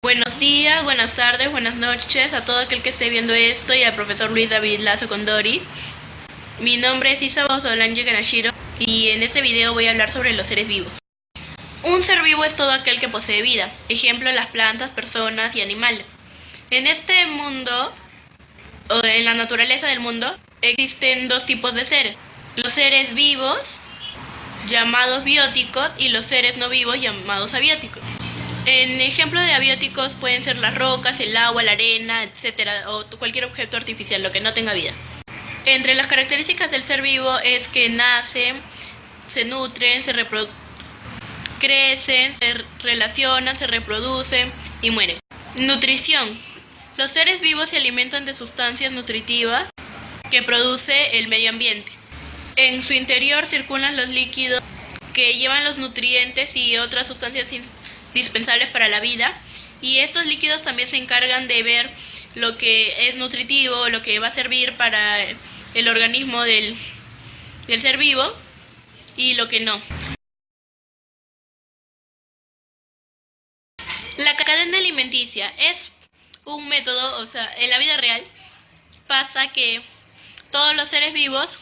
Buenos días, buenas tardes, buenas noches a todo aquel que esté viendo esto y al profesor Luis David Lazo Condori. Mi nombre es Isabel Solange Kanashiro y en este video voy a hablar sobre los seres vivos. Un ser vivo es todo aquel que posee vida, ejemplo las plantas, personas y animales. En este mundo, o en la naturaleza del mundo, existen dos tipos de seres. Los seres vivos, llamados bióticos, y los seres no vivos, llamados abióticos. En ejemplo de abióticos pueden ser las rocas, el agua, la arena, etcétera, o cualquier objeto artificial, lo que no tenga vida. Entre las características del ser vivo es que nacen, se nutren, crecen, se relacionan, se reproducen y mueren. Nutrición. Los seres vivos se alimentan de sustancias nutritivas que produce el medio ambiente. En su interior circulan los líquidos que llevan los nutrientes y otras sustancias indispensables para la vida, y estos líquidos también se encargan de ver lo que es nutritivo, lo que va a servir para el organismo del ser vivo y lo que no. La cadena alimenticia es un método, o sea, en la vida real pasa que todos los seres vivos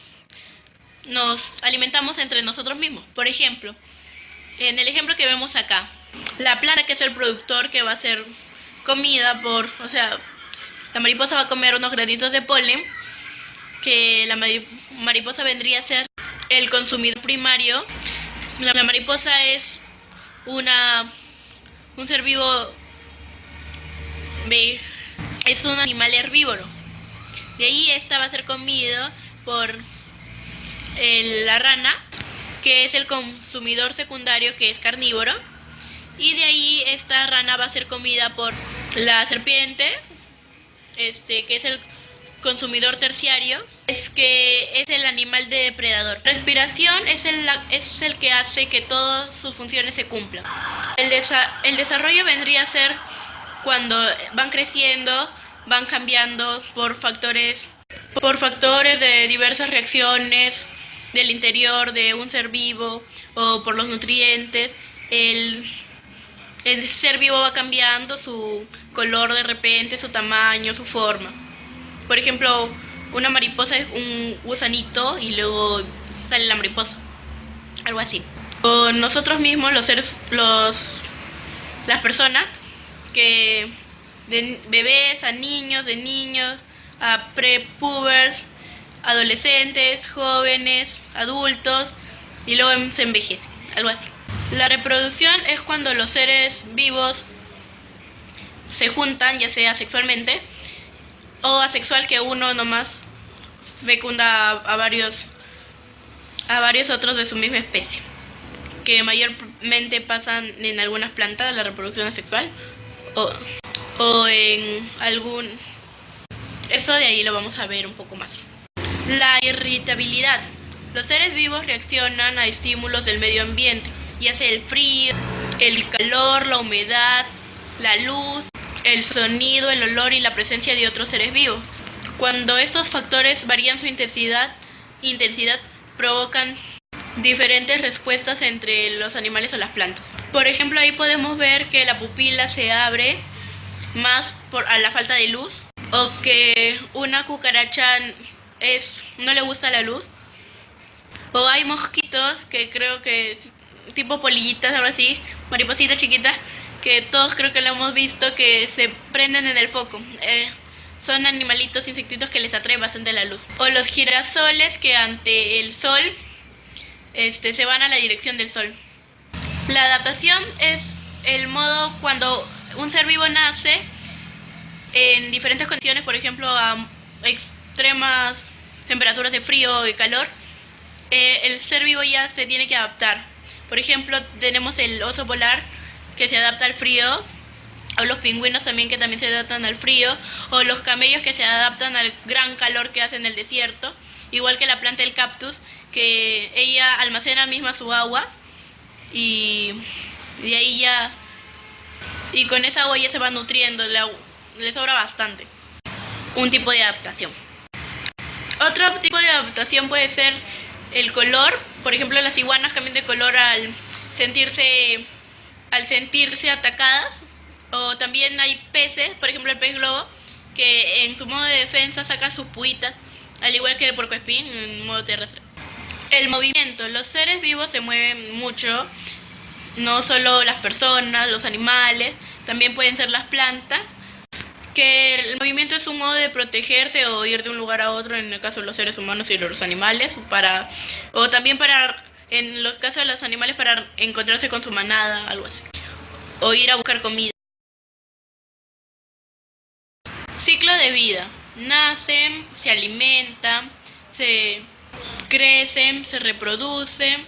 nos alimentamos entre nosotros mismos. Por ejemplo, en el ejemplo que vemos acá, la planta, que es el productor que va a ser comida la mariposa va a comer unos granitos de polen, que la mariposa vendría a ser el consumidor primario. La mariposa es un ser vivo, es un animal herbívoro. De ahí esta va a ser comido por la rana, que es el consumidor secundario, que es carnívoro. Y de ahí esta rana va a ser comida por la serpiente, que es el consumidor terciario, que es el animal depredador. La respiración es el que hace que todas sus funciones se cumplan. El desarrollo vendría a ser cuando van creciendo, van cambiando por factores de diversas reacciones del interior de un ser vivo o por los nutrientes. El ser vivo va cambiando su color de repente, su tamaño, su forma. Por ejemplo, una mariposa es un gusanito y luego sale la mariposa, algo así. O nosotros mismos, las personas, que de bebés a niños, de niños a prepubers, adolescentes, jóvenes, adultos, y luego se envejece, algo así. La reproducción es cuando los seres vivos se juntan, ya sea sexualmente o asexual, que uno nomás fecunda a varios otros de su misma especie, que mayormente pasan en algunas plantas, la reproducción asexual, o en algún... Eso de ahí lo vamos a ver un poco más. La irritabilidad. Los seres vivos reaccionan a estímulos del medio ambiente, ya sea el frío, el calor, la humedad, la luz, el sonido, el olor y la presencia de otros seres vivos. Cuando estos factores varían su intensidad provocan diferentes respuestas entre los animales o las plantas. Por ejemplo, ahí podemos ver que la pupila se abre más a la falta de luz, o que una cucaracha no le gusta la luz, o hay mosquitos que creo que tipo polillitas, algo así, maripositas chiquitas, que todos creo que lo hemos visto, que se prenden en el foco. Son animalitos, insectitos que les atrae bastante la luz. O los girasoles, que ante el sol se van a la dirección del sol. La adaptación es el modo cuando un ser vivo nace en diferentes condiciones, por ejemplo a extremas temperaturas de frío y calor. El ser vivo ya se tiene que adaptar. Por ejemplo, tenemos el oso polar, que se adapta al frío, o los pingüinos también, que también se adaptan al frío, o los camellos, que se adaptan al gran calor que hace en el desierto, igual que la planta del cactus, que ella almacena misma su agua y de ahí y con esa agua ya se va nutriendo, le sobra bastante. Un tipo de adaptación. Otro tipo de adaptación puede ser el color. Por ejemplo, las iguanas cambian de color al sentirse atacadas O también hay peces, por ejemplo el pez globo, que en su modo de defensa saca sus puitas, al igual que el puercoespín en modo terrestre. El movimiento. Los seres vivos se mueven mucho, no solo las personas, los animales, también pueden ser las plantas, que el movimiento es un modo de protegerse o ir de un lugar a otro, en el caso de los seres humanos y los animales, o también para, en los casos de los animales, para encontrarse con su manada, algo así, o ir a buscar comida. Ciclo de vida. Nacen, se alimentan, se crecen, se reproducen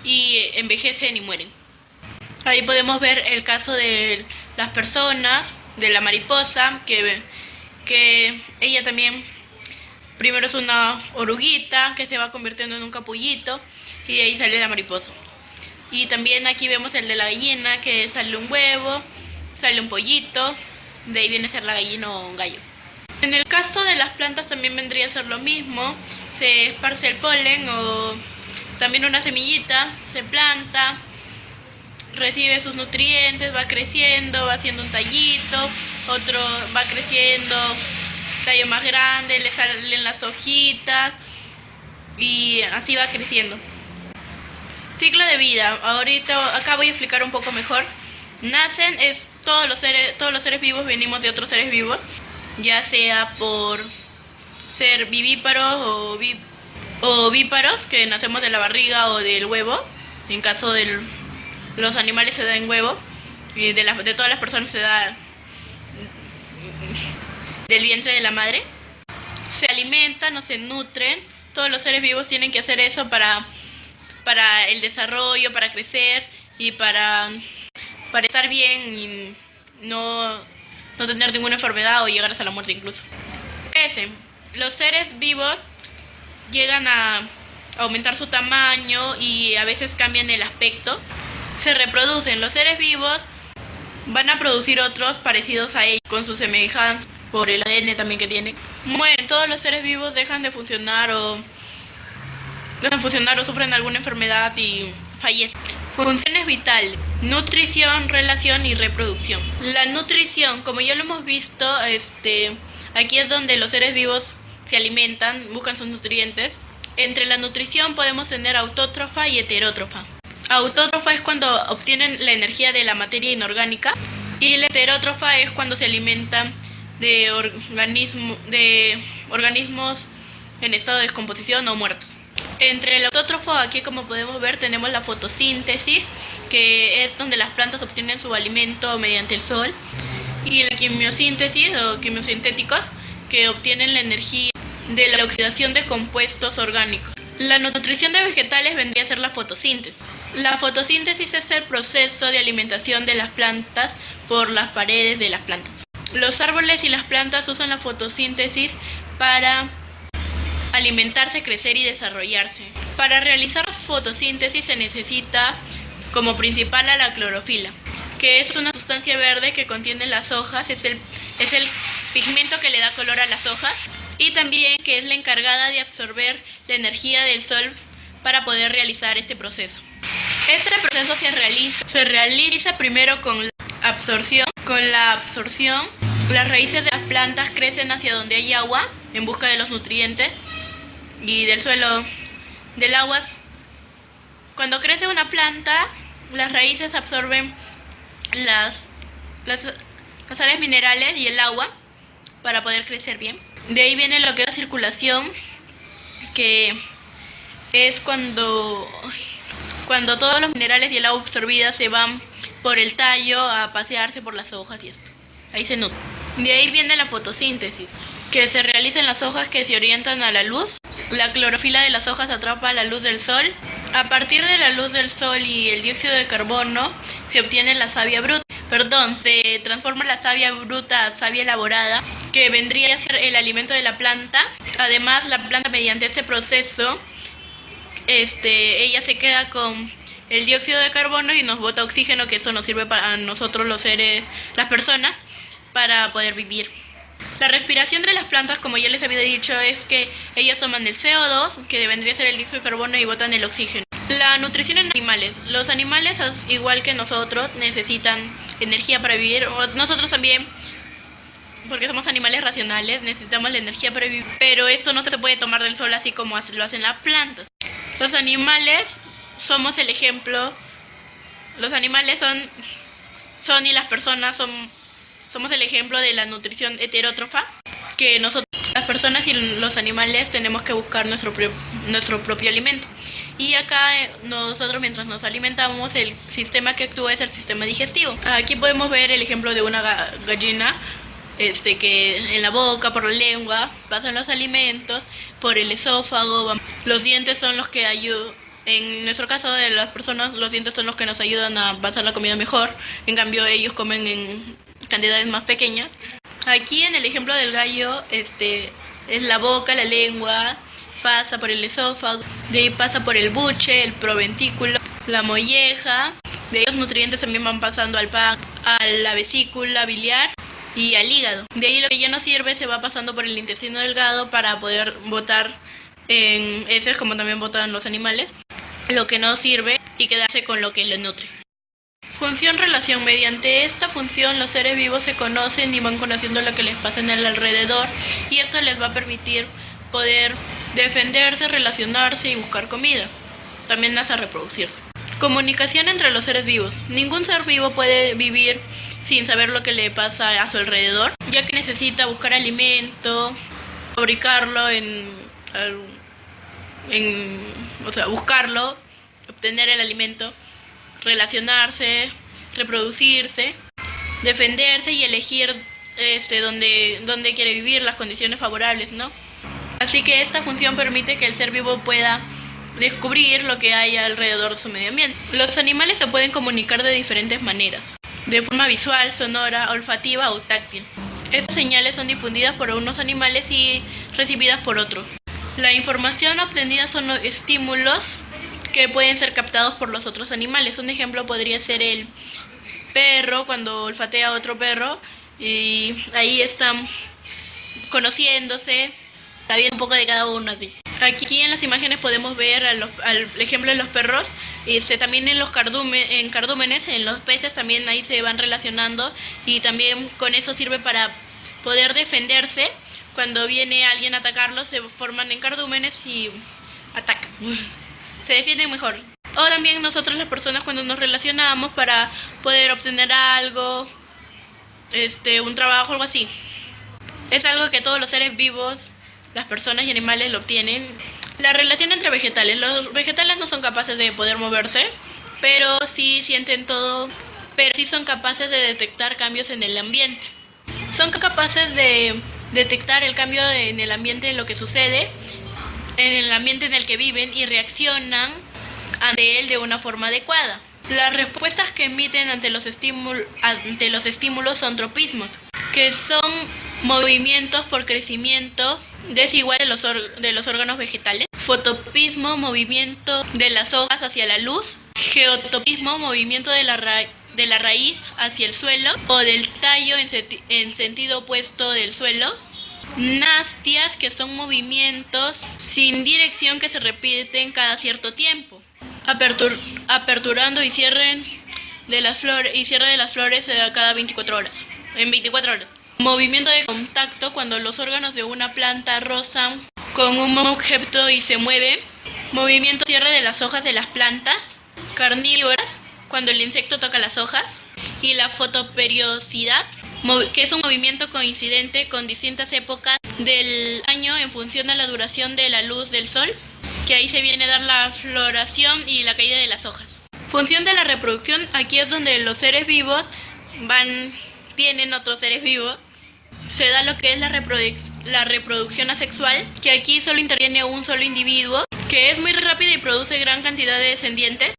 y envejecen y mueren. Ahí podemos ver el caso de las personas, de la mariposa, que ella también primero es una oruguita que se va convirtiendo en un capullito y de ahí sale la mariposa. Y también aquí vemos el de la gallina, que sale un huevo, sale un pollito, de ahí viene a ser la gallina o un gallo. En el caso de las plantas también vendría a ser lo mismo, se esparce el polen o también una semillita, se planta, recibe sus nutrientes, va creciendo, va haciendo un tallito, otro va creciendo, tallo más grande, le salen las hojitas y así va creciendo. Ciclo de vida. Ahorita acá voy a explicar un poco mejor. Nacen, todos los seres vivos venimos de otros seres vivos, ya sea por ser vivíparos o ovíparos, que nacemos de la barriga o del huevo. En caso de los animales se da en huevo, y de todas las personas se da del vientre de la madre. Se alimentan o se nutren. Todos los seres vivos tienen que hacer eso para el desarrollo, para crecer y para estar bien y no tener ninguna enfermedad o llegar hasta la muerte incluso. Crecen. Los seres vivos llegan a aumentar su tamaño y a veces cambian el aspecto. Se reproducen. Los seres vivos van a producir otros parecidos a ellos, con su semejanza, por el ADN también que tienen. Mueren. Todos los seres vivos dejan de funcionar o sufren alguna enfermedad y fallecen. Funciones vitales: nutrición, relación y reproducción. La nutrición, como ya lo hemos visto, aquí es donde los seres vivos se alimentan, buscan sus nutrientes. Entre la nutrición podemos tener autótrofa y heterótrofa. Autótrofa es cuando obtienen la energía de la materia inorgánica y la heterótrofa es cuando se alimentan de organismos en estado de descomposición o muertos. Entre el autótrofo, aquí como podemos ver, tenemos la fotosíntesis, que es donde las plantas obtienen su alimento mediante el sol, y la quimiosíntesis o quimiosintéticos, que obtienen la energía de la oxidación de compuestos orgánicos. La nutrición de vegetales vendría a ser la fotosíntesis. La fotosíntesis es el proceso de alimentación de las plantas por las paredes de las plantas. Los árboles y las plantas usan la fotosíntesis para alimentarse, crecer y desarrollarse. Para realizar fotosíntesis se necesita como principal a la clorofila, que es una sustancia verde que contiene las hojas, es el pigmento que le da color a las hojas, y también que es la encargada de absorber la energía del sol para poder realizar este proceso. Este proceso se realiza primero con la absorción. Con la absorción, las raíces de las plantas crecen hacia donde hay agua en busca de los nutrientes y del suelo, del agua. Cuando crece una planta, las raíces absorben las sales minerales y el agua para poder crecer bien. De ahí viene lo que es la circulación, que es cuando todos los minerales y el agua absorbida se van por el tallo a pasearse por las hojas y esto. Ahí se nutre. De ahí viene la fotosíntesis, que se realiza en las hojas que se orientan a la luz. La clorofila de las hojas atrapa la luz del sol. A partir de la luz del sol y el dióxido de carbono se obtiene la savia bruta. Se transforma la savia bruta a savia elaborada, que vendría a ser el alimento de la planta. Además, la planta, mediante este proceso, ella se queda con el dióxido de carbono y nos bota oxígeno, que eso nos sirve para nosotros los seres, las personas, para poder vivir. La respiración de las plantas, como ya les había dicho, es que ellas toman el CO2, que vendría a ser el dióxido de carbono, y botan el oxígeno. La nutrición en animales. Los animales, igual que nosotros, necesitan energía para vivir. Nosotros también, porque somos animales racionales, necesitamos la energía para vivir. Pero esto no se puede tomar del sol así como lo hacen las plantas. Los animales somos el ejemplo. Los animales son y las personas somos el ejemplo de la nutrición heterótrofa, que nosotros, las personas y los animales, tenemos que buscar nuestro propio alimento. Y acá nosotros, mientras nos alimentamos, el sistema que actúa es el sistema digestivo. Aquí podemos ver el ejemplo de una gallina, que en la boca, por la lengua, pasan los alimentos, por el esófago. Los dientes son los que ayudan. En nuestro caso de las personas, los dientes son los que nos ayudan a pasar la comida mejor. En cambio, ellos comen en cantidades más pequeñas. Aquí en el ejemplo del gallo, es la boca, la lengua, pasa por el esófago, de ahí pasa por el buche, el proventículo, la molleja. De ahí los nutrientes también van pasando al pan, a la vesícula biliar y al hígado. De ahí lo que ya no sirve se va pasando por el intestino delgado para poder botar en heces, como también botan los animales, lo que no sirve, y quedarse con lo que lo nutre. Función-relación. Mediante esta función los seres vivos se conocen y van conociendo lo que les pasa en el alrededor, y esto les va a permitir poder defenderse, relacionarse y buscar comida. También hace reproducirse. Comunicación entre los seres vivos. Ningún ser vivo puede vivir sin saber lo que le pasa a su alrededor, ya que necesita buscar alimento, fabricarlo buscarlo, obtener el alimento, relacionarse, reproducirse, defenderse y elegir dónde quiere vivir, las condiciones favorables, ¿no? Así que esta función permite que el ser vivo pueda descubrir lo que hay alrededor de su medio ambiente. Los animales se pueden comunicar de diferentes maneras, de forma visual, sonora, olfativa o táctil. Estas señales son difundidas por unos animales y recibidas por otros. La información obtenida son los estímulos que pueden ser captados por los otros animales. Un ejemplo podría ser el perro cuando olfatea a otro perro, y ahí están conociéndose, sabiendo un poco de cada uno así. Aquí en las imágenes podemos ver al ejemplo de los perros, también en los cardúmenes, en los peces también ahí se van relacionando, y también con eso sirve para poder defenderse. Cuando viene alguien a atacarlos, se forman en cardúmenes y atacan. Se defienden mejor. O también nosotros las personas, cuando nos relacionamos para poder obtener algo, un trabajo, algo así. Es algo que todos los seres vivos, las personas y animales, lo obtienen. La relación entre vegetales. Los vegetales no son capaces de poder moverse, pero sí sienten todo, pero sí son capaces de detectar cambios en el ambiente. Son capaces de detectar el cambio en el ambiente, en lo que sucede, en el ambiente en el que viven, y reaccionan ante él de una forma adecuada. Las respuestas que emiten ante los estímulos son tropismos, que son movimientos por crecimiento desigual de los órganos vegetales. Fotopismo, movimiento de las hojas hacia la luz. Geotopismo, movimiento de la raíz hacia el suelo o del tallo en sentido opuesto del suelo. Nastias, que son movimientos sin dirección que se repiten cada cierto tiempo. Aperturando y cierre de las flores cada 24 horas. En 24 horas. Movimiento de contacto, cuando los órganos de una planta rozan con un objeto y se mueven. Movimiento cierre de las hojas de las plantas carnívoras, cuando el insecto toca las hojas. Y la fotoperiodicidad, que es un movimiento coincidente con distintas épocas del año en función de la duración de la luz del sol, que ahí se viene a dar la floración y la caída de las hojas. Función de la reproducción. Aquí es donde los seres vivos tienen otros seres vivos. Se da lo que es la reproducción asexual, que aquí solo interviene un solo individuo, que es muy rápida y produce gran cantidad de descendientes.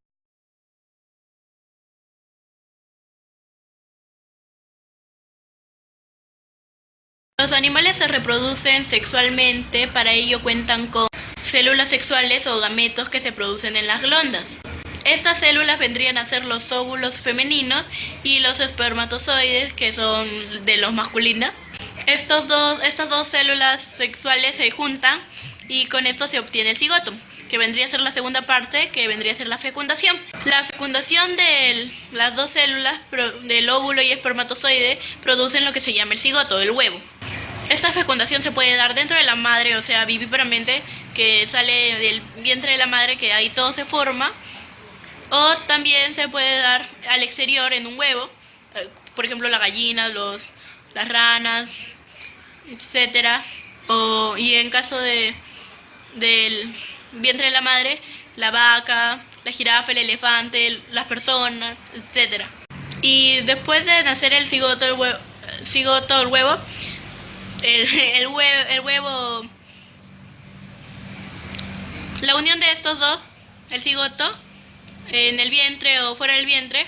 Los animales se reproducen sexualmente, para ello cuentan con células sexuales o gametos que se producen en las glondas. Estas células vendrían a ser los óvulos femeninos y los espermatozoides, que son de los masculinos. Estas dos células sexuales se juntan y con esto se obtiene el cigoto. que vendría a ser la segunda parte, que vendría a ser la fecundación. La fecundación de las dos células del óvulo y espermatozoide producen lo que se llama el cigoto, el huevo. Esta fecundación se puede dar dentro de la madre, o sea, vivíparamente, que sale del vientre de la madre, que ahí todo se forma, o también se puede dar al exterior en un huevo, por ejemplo la gallina, las ranas, etcétera, y en caso del vientre de la madre, la vaca, la jirafa, el elefante, las personas, etcétera. Y después de nacer el cigoto, el huevo, el huevo, la unión de estos dos, el cigoto, en el vientre o fuera del vientre,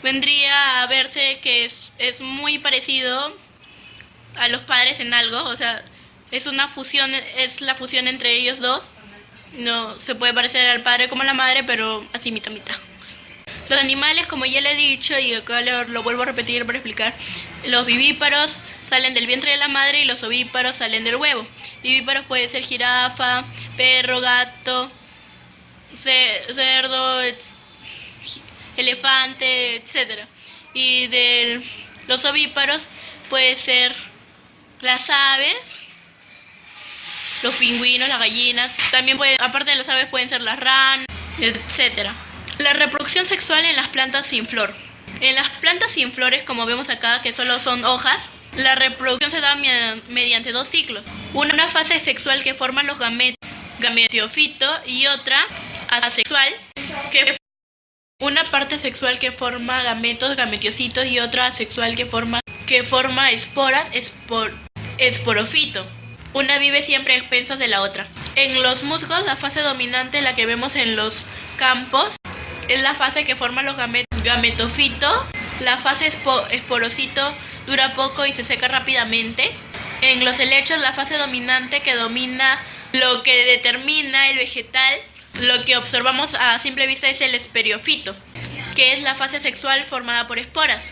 vendría a verse que es muy parecido a los padres en algo, o sea, es la fusión entre ellos dos. No se puede parecer al padre como a la madre, pero así mitad mitad. Los animales, como ya le he dicho, y acá lo vuelvo a repetir para explicar, los vivíparos salen del vientre de la madre y los ovíparos salen del huevo. Vivíparos puede ser jirafa, perro, gato, cerdo, elefante, etcétera. Y de los ovíparos puede ser las aves, los pingüinos, las gallinas. También aparte de las aves pueden ser las ranas, etcétera. La reproducción sexual en las plantas sin flor. En las plantas sin flores, como vemos acá, que solo son hojas, la reproducción se da mediante dos ciclos. Una fase sexual que forman los gametiófito y otra asexual, una parte sexual que forma gametos, gametiocitos, y otra asexual que forma esporas, esporofito. Una vive siempre a expensas de la otra. En los musgos, la fase dominante, la que vemos en los campos, es la fase que forma los gametofito. La fase esporocito dura poco y se seca rápidamente. En los helechos, la fase dominante que domina lo que determina el vegetal, lo que observamos a simple vista, es el esperiofito, que es la fase sexual formada por esporas.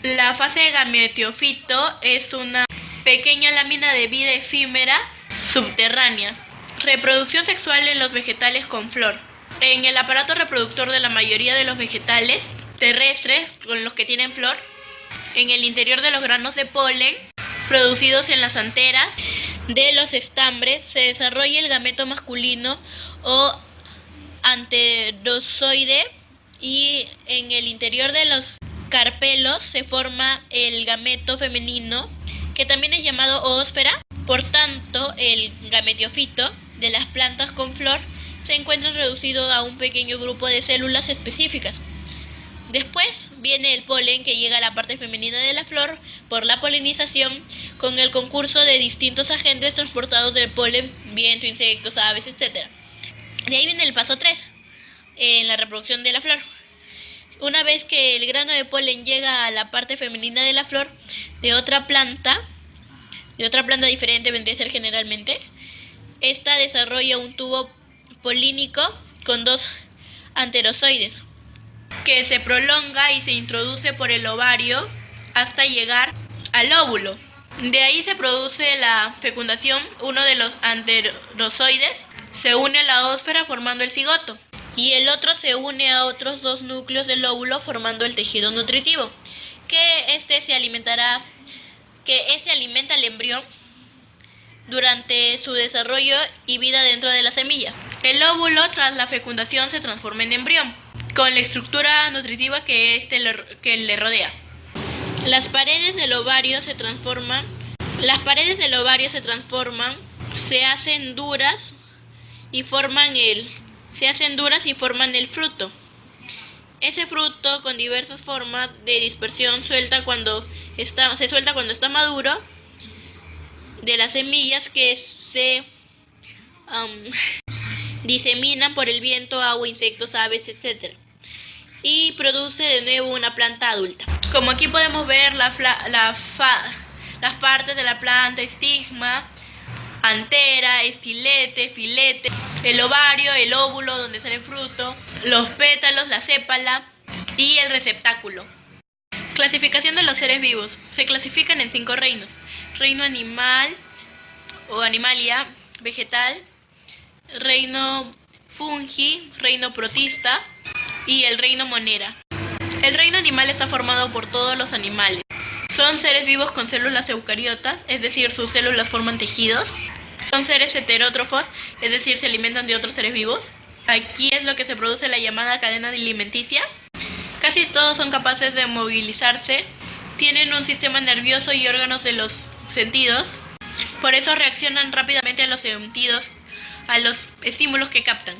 La fase gametiofito es una pequeña lámina de vida efímera subterránea. Reproducción sexual en los vegetales con flor. En el aparato reproductor de la mayoría de los vegetales terrestres, con los que tienen flor, en el interior de los granos de polen producidos en las anteras de los estambres, se desarrolla el gameto masculino o anterozoide, y en el interior de los carpelos se forma el gameto femenino, que también es llamado oósfera. Por tanto, el gametiofito de las plantas con flor se encuentra reducido a un pequeño grupo de células específicas. Después viene el polen, que llega a la parte femenina de la flor por la polinización, con el concurso de distintos agentes transportados del polen, viento, insectos, aves, etc. De ahí viene el paso 3, en la reproducción de la flor. Una vez que el grano de polen llega a la parte femenina de la flor de otra planta diferente, vendría a ser generalmente, esta desarrolla un tubo polínico con dos anterozoides, que se prolonga y se introduce por el ovario hasta llegar al óvulo. De ahí se produce la fecundación. Uno de los anterozoides se une a la ósfera formando el cigoto, y el otro se une a otros dos núcleos del óvulo formando el tejido nutritivo, que este alimenta al embrión durante su desarrollo y vida dentro de la semilla. El óvulo, tras la fecundación, se transforma en embrión, con la estructura nutritiva que le rodea. Las paredes del ovario se transforman, se hacen duras y forman el fruto. Ese fruto, con diversas formas de dispersión, se suelta cuando está maduro, de las semillas que se diseminan por el viento, agua, insectos, aves, etc. Y produce de nuevo una planta adulta. Como aquí podemos ver las partes de la planta: estigma, antera, estilete, filete, el ovario, el óvulo donde sale el fruto, los pétalos, la sépala y el receptáculo. Clasificación de los seres vivos. Se clasifican en 5 reinos: reino animal o animalia, vegetal, reino fungi, reino protista y el reino monera. El reino animal está formado por todos los animales. Son seres vivos con células eucariotas, es decir, sus células forman tejidos. Son seres heterótrofos, es decir, se alimentan de otros seres vivos. Aquí es lo que se produce la llamada cadena alimenticia. Casi todos son capaces de movilizarse, tienen un sistema nervioso y órganos de los sentidos, por eso reaccionan rápidamente a los sentidos, a los estímulos que captan.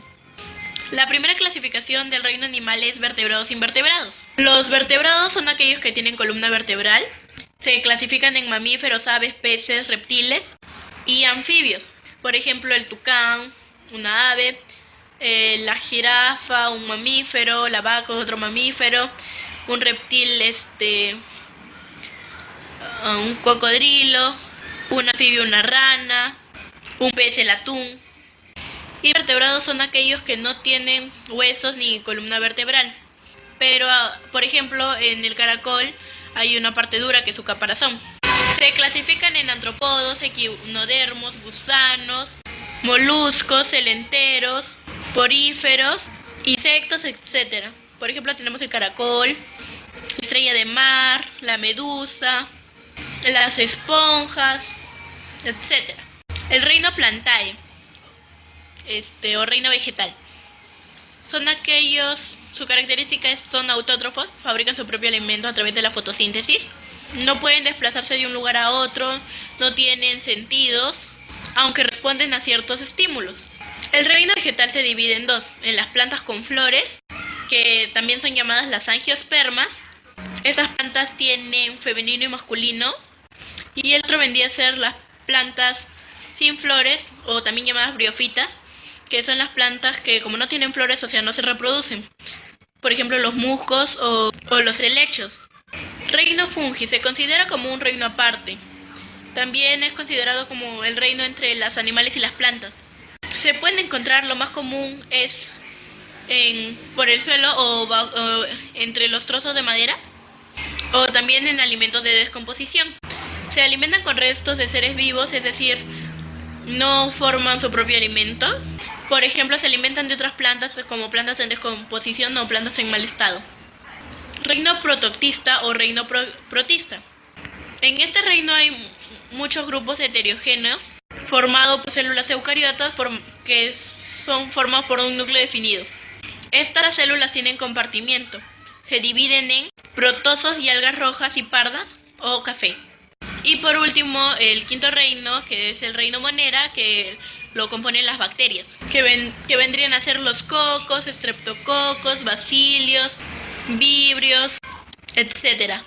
La primera clasificación del reino animal es vertebrados e invertebrados. Los vertebrados son aquellos que tienen columna vertebral. Se clasifican en mamíferos, aves, peces, reptiles y anfibios. Por ejemplo, el tucán, una ave, la jirafa, un mamífero, la vaca, otro mamífero, un reptil, un cocodrilo, un anfibio, una rana, un pez, el atún. Y vertebrados son aquellos que no tienen huesos ni columna vertebral. Pero, por ejemplo, en el caracol hay una parte dura que es su caparazón. Se clasifican en antropódos, equinodermos, gusanos, moluscos, celenteros, poríferos, insectos, etc. Por ejemplo, tenemos el caracol, la estrella de mar, la medusa, las esponjas, etc. El reino Plantae, o reino vegetal, son aquellos, su característica es son autótrofos, fabrican su propio alimento a través de la fotosíntesis, no pueden desplazarse de un lugar a otro, no tienen sentidos, aunque responden a ciertos estímulos. El reino vegetal se divide en dos, en las plantas con flores, que también son llamadas las angiospermas. Estas plantas tienen femenino y masculino, y el otro vendría a ser las plantas sin flores, o también llamadas briófitas, que son las plantas que como no tienen flores, o sea, no se reproducen. Por ejemplo, los musgos o los helechos. Reino fungi se considera como un reino aparte. También es considerado como el reino entre los animales y las plantas. Se pueden encontrar, lo más común es por el suelo o entre los trozos de madera, o también en alimentos de descomposición. Se alimentan con restos de seres vivos, es decir, no forman su propio alimento. Por ejemplo, se alimentan de otras plantas como plantas en descomposición o plantas en mal estado. Reino protoctista o reino protista. En este reino hay muchos grupos heterogéneos formados por células eucariotas que son formados por un núcleo definido. Estas células tienen compartimiento. Se dividen en protozoos y algas rojas y pardas o café. Y por último, el quinto reino, que es el reino monera, que lo componen las bacterias, que vendrían a ser los cocos, estreptococos, bacilios, vibrios, etc.